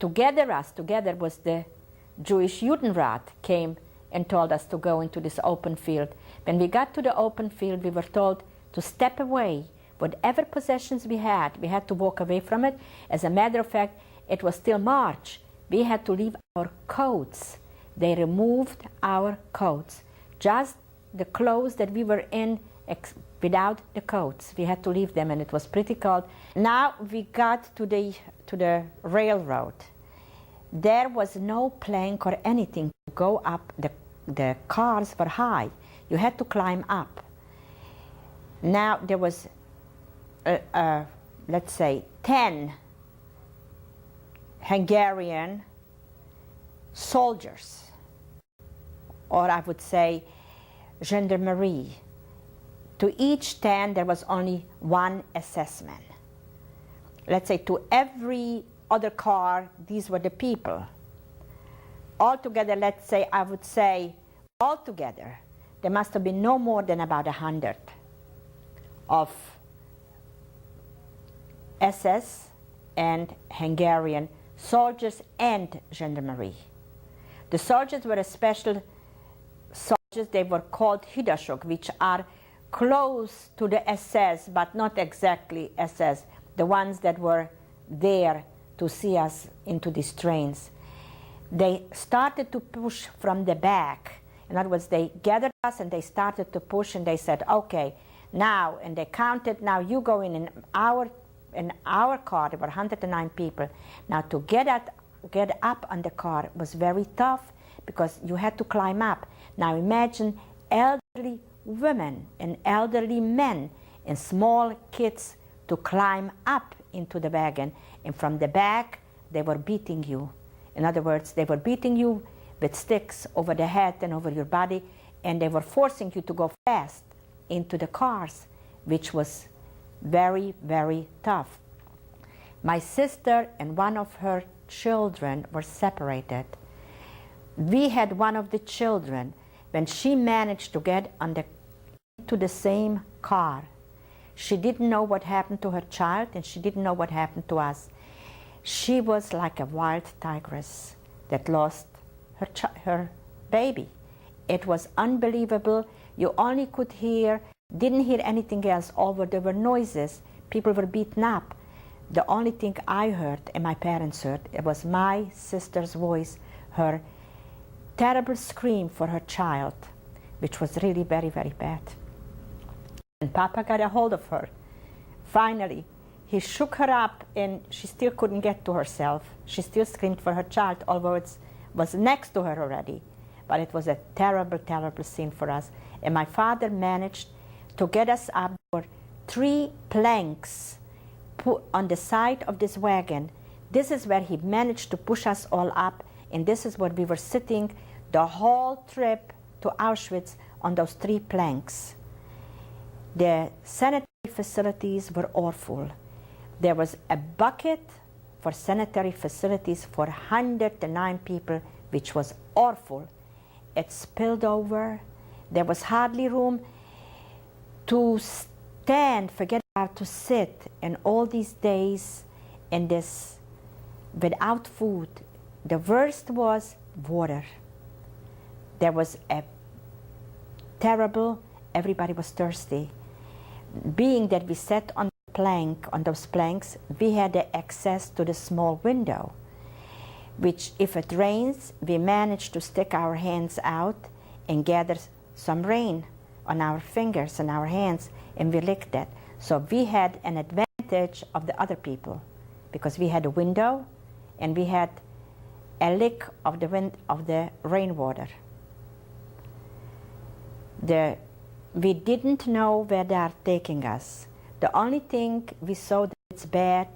to gather us together was the Jewish Judenrat came and told us to go into this open field. When we got to the open field, we were told to step away. Whatever possessions we had to walk away from it. As a matter of fact, it was still March. We had to leave our coats. They removed our coats. Just the clothes that we were in without the coats. We had to leave them, and it was pretty cold. Now we got to the railroad. There was no plank or anything to go up. The cars were high. You had to climb up. Now there was, let's say, 10 Hungarian soldiers, or I would say gendarmerie. To each 10 there was only one SS man. Let's say to every other car, these were the people. Altogether, let's say, I would say, altogether, there must have been no more than about 100 of SS and Hungarian soldiers and gendarmerie. The soldiers were a special soldiers. They were called hidasok, which are close to the SS, but not exactly SS, the ones that were there to see us into these trains. They started to push from the back. In other words, they gathered us and they started to push, and they said, okay, now, and they counted, now you go in our car. There were 109 people. Now to get up on the car was very tough because you had to climb up. Now imagine elderly women and elderly men and small kids to climb up into the wagon, and from the back they were beating you. In other words, they were beating you with sticks over the head and over your body, and they were forcing you to go fast into the cars, which was very, very tough. My sister and one of her children were separated. We had one of the children, when she managed to get into the same car, she didn't know what happened to her child, and she didn't know what happened to us. She was like a wild tigress that lost her baby. It was unbelievable. You only could didn't hear anything else. Over there were noises. People were beaten up. The only thing I heard, and my parents heard, it was my sister's voice, her terrible scream for her child, which was really very, very bad. And Papa got a hold of her. Finally, he shook her up, and she still couldn't get to herself. She still screamed for her child, although it was next to her already. But it was a terrible, terrible scene for us. And my father managed to get us up. There were 3 planks put on the side of this wagon. This is where he managed to push us all up, and this is where we were sitting the whole trip to Auschwitz on those 3 planks. The sanitary facilities were awful. There was a bucket for sanitary facilities for 109 people, which was awful. It spilled over. There was hardly room to stand, forget about to sit, and all these days in this without food. The worst was water. There was a terrible, everybody was thirsty. Being that we sat on those planks, we had the access to the small window, which if it rains, we managed to stick our hands out and gather some rain on our fingers and our hands, and we licked that. So we had an advantage of the other people because we had a window and we had a lick of the rainwater. We didn't know where they are taking us. The only thing we saw that it's bad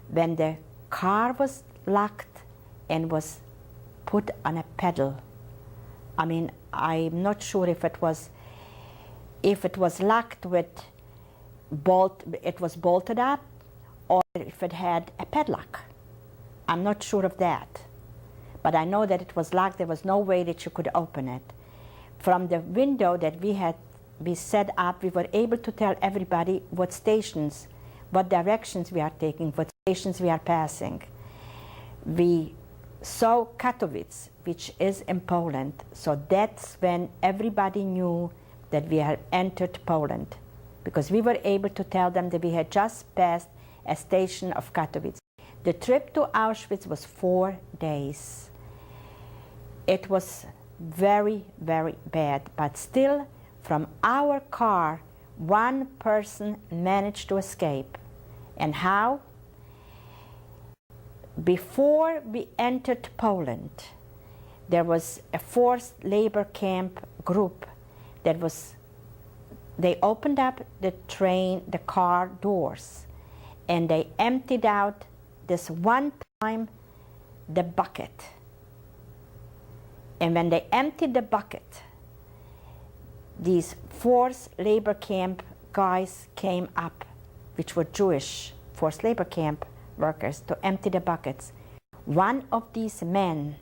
when the car was locked and was put on a pedal. I mean, I'm not sure if it was locked with it was bolted up, or if it had a padlock. I'm not sure of that. But I know that it was locked. There was no way that you could open it. From the window that we set up, we were able to tell everybody what stations, what directions we are taking, what stations we are passing. we saw Katowice, which is in Poland. So that's when everybody knew that we had entered Poland, because we were able to tell them that we had just passed a station of Katowice. The trip to Auschwitz was 4 days. It was very, very bad, but still, from our car, one person managed to escape. And how? Before we entered Poland, there was a forced labor camp group that was, they opened up the car doors, and they emptied out this one time the bucket. And when they emptied the bucket, these forced labor camp guys came up, which were Jewish forced labor camp workers, to empty the buckets. One of these men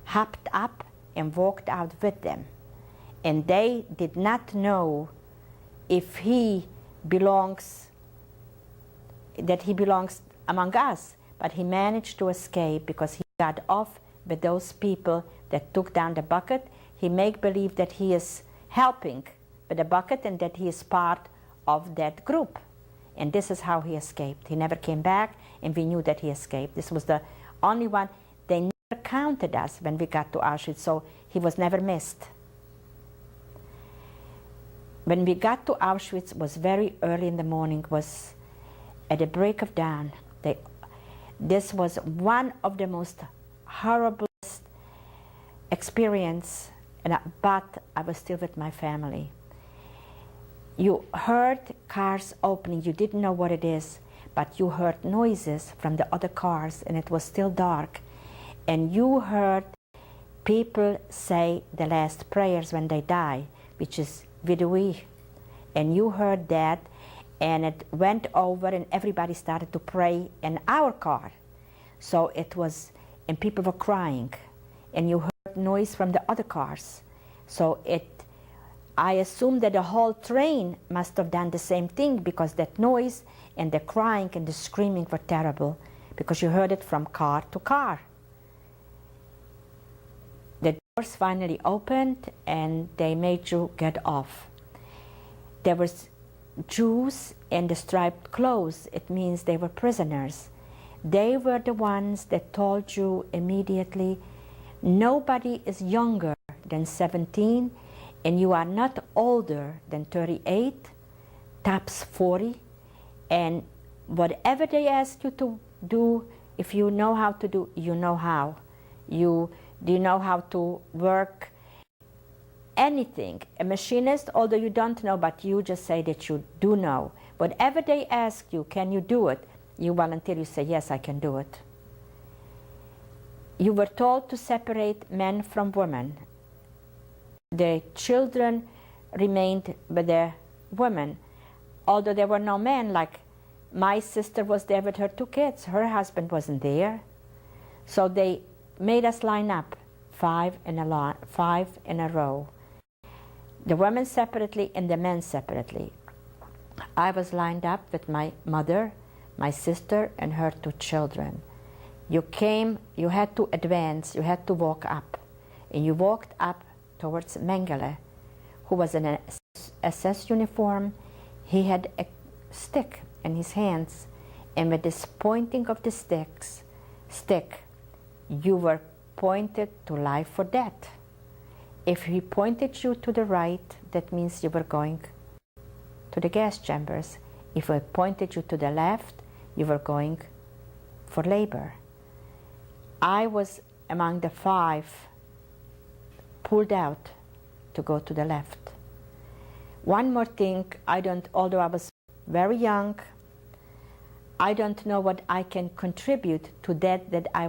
hopped up and walked out with them. And they did not know if that he belongs among us, but he managed to escape because he got off with those people that took down the bucket. He make believe that he is helping with the bucket and that he is part of that group. And this is how he escaped. He never came back, and we knew that he escaped. This was the only one. They never counted us when we got to Auschwitz, so he was never missed. When we got to Auschwitz, was very early in the morning, was at the break of dawn. This was one of the most horriblest experience, but I was still with my family. You heard cars opening, you didn't know what it is, but you heard noises from the other cars, and it was still dark. And you heard people say the last prayers when they die, which is Vidui. And you heard that, and it went over, and everybody started to pray in our car. So it was, and people were crying, and you heard noise from the other cars. So I assume that the whole train must have done the same thing, because that noise and the crying and the screaming were terrible, because you heard it from car to car. The doors finally opened, and they made you get off. There was Jews in the striped clothes. It means they were prisoners. They were the ones that told you immediately, nobody is younger than 17, and you are not older than 38, tops 40, and whatever they ask you to do, if you know how to do, you know how. Do you know how to work anything? A machinist, although you don't know, but you just say that you do know. Whatever they ask you, can you do it? You volunteer, you say, yes, I can do it. You were told to separate men from women. The children remained with the women, although there were no men. Like my sister was there with her 2 kids. Her husband wasn't there. So they made us line up, 5 in a row. The women separately and the men separately. I was lined up with my mother, my sister, and her 2 children. You had to advance, you had to walk up. And you walked up towards Mengele, who was in an SS uniform. He had a stick in his hands, and with this pointing of the stick, you were pointed to life or death. If he pointed you to the right, that means you were going to the gas chambers. If he pointed you to the left, you were going for labor. I was among the 5 pulled out to go to the left. One more thing, although I was very young, I don't know what I can contribute to that I